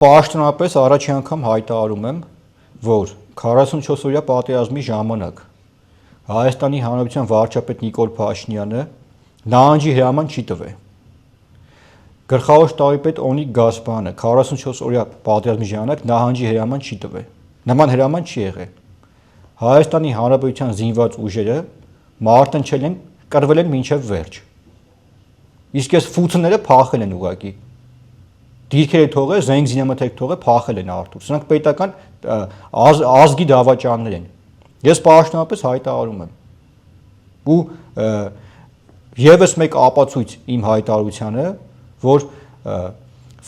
Պաշտոնապես առաջին անգամ հայտարարում եմ, որ 44-օրյա պատերազմի ժամանակ Հայաստանի Հանրապետության վարչապետ Նիկոլ Փաշինյանը նահանջի հրաման չի տվել։ Գլխավոր շտաբի-պետ Օնիկ Գասպարյանը 44-օրյա պատերազմի ժամանակ նահանջի հրաման չի տվել։ Նման հրաման չի եղել։ Հայաստանի Հանրապետության զինված ուժերը մարտնչել են, կռվել են մինչև վերջ։ Իսկ այս ֆուցները փախել են ուղղակի։ Դիրքերը թողել, զենք զինամթերք թողել, փախել են արդյոք։ Սրանք պետական ազգի դավաճաններ են։ Ես պաշտոնապես հայտարարում եմ։ Ու եւս մեկ ապացույց իմ հայտարարությանը, որ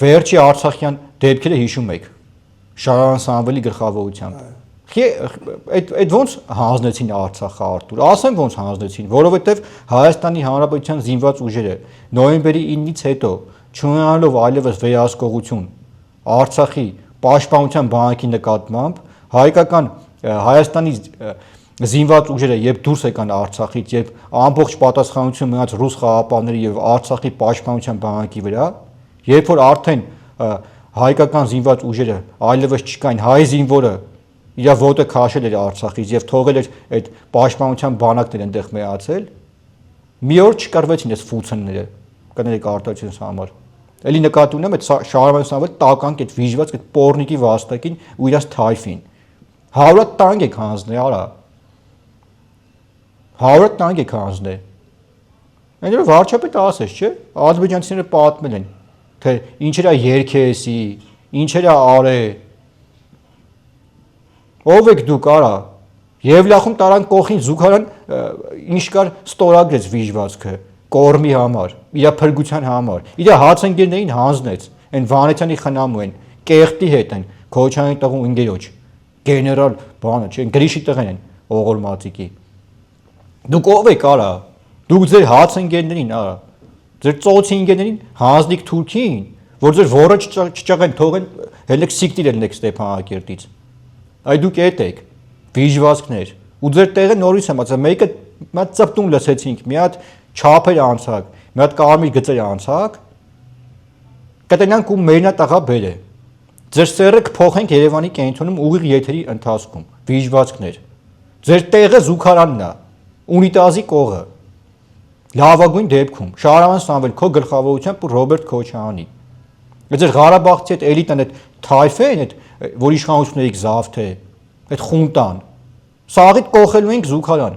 վերջի Արցախյան դեպքերը հիշում եք Շարարան Սամվելի գլխավորությամբ։ Այդ ոնց հանձնեցին Արցախը Արտուր։ Ասեմ ոնց հանձնեցին, որովհետև Հայաստանի Հանրապետության զինված ուժերը նոյեմբերի 9-ից հետո չունենալով այլևս վերահսկողություն Արցախի պաշտպանության բանակի նկատմամբ հայկական Հայաստանի զինված ուժերը երբ դուրս եկան Արցախից եւ ամբողջ պատասխանատվություն մնաց ռուս խաղապանների եւ Արցախի պաշտպանության բանակի վրա, երբ որ արդեն հայկական զինված ուժերը այլևս չկային, հայ զինվորը իր ոտը քաշել էր Արցախից եւ թողել էր այդ պաշտպանության բանակներ այնտեղ մնացել, մի օր չկրվեցին այս ֆուցնները, կներեք արտադրությունից համար։ Էլի նկատի ունեմ այդ Շարարան Սամվել տականք այդ վիժված այդ պորնիկի վաստակին ու իրաց թայֆին։ 100 տանկ եք հանձնել, արա։ 100 տանկ եք հանձնել։ Այնտեղ վարչապետը ասեց, չէ՞, ադրբեջանցիները պատմել են, թե ինչեր է երկեսի, ինչեր է արե։ Ով եք դուք, արա։ Եվլախում տարան կողին զուգարան ինչ կար ստորագրեց վիժվածքը կորմի համար, իր փրկության համար, իր հացընկերներին հանձնեց, այն Վանեցյանի խնամու են, կեղտի հետ են, Քոչարյանի տղու ընկերոջ, գեներալ բանը, չէ, Գրիշի տղեն են, Օղորմածիկի։ Դուք ով եք, արա, դուք ձեր հացընկերներին, արա, ձեր ծոցի ընկերներին հանձնիկ Թուրքին, որ ձեր որը չճղեն, թողեն, հելեք սիկտիր ելնեք Ստեփանակերտից։ Այ դուք էդ եք, վիժվածքներ, ու ձեր տեղը նորից եմ ասա, մեկը մի հատ ծպտուն լսեցինք, մի հատ չափեր անցակ, մի հատ կարմիր գծեր անցակ, կտենանք ու մերնա տաղա բեր է։ Ձեր սերը կփոխենք Երևանի կենտրոնում ուղիղ եթերի ընթացքում, վիժվածքներ։ Ձեր տեղը զուգարանն է, Ունիտազի կողը։ Լավագույն դեպքում Շարարան Սամվել քո գլխավորությամբ ու Ռոբերտ Քոչարյանի։ Ձեր Ղարաբաղցի այդ էլիտան այդ թայֆեն, այդ որ իշխանությունների զավթ է, այդ խունտան։ Սաղիդ կողելու ենք զուգարան։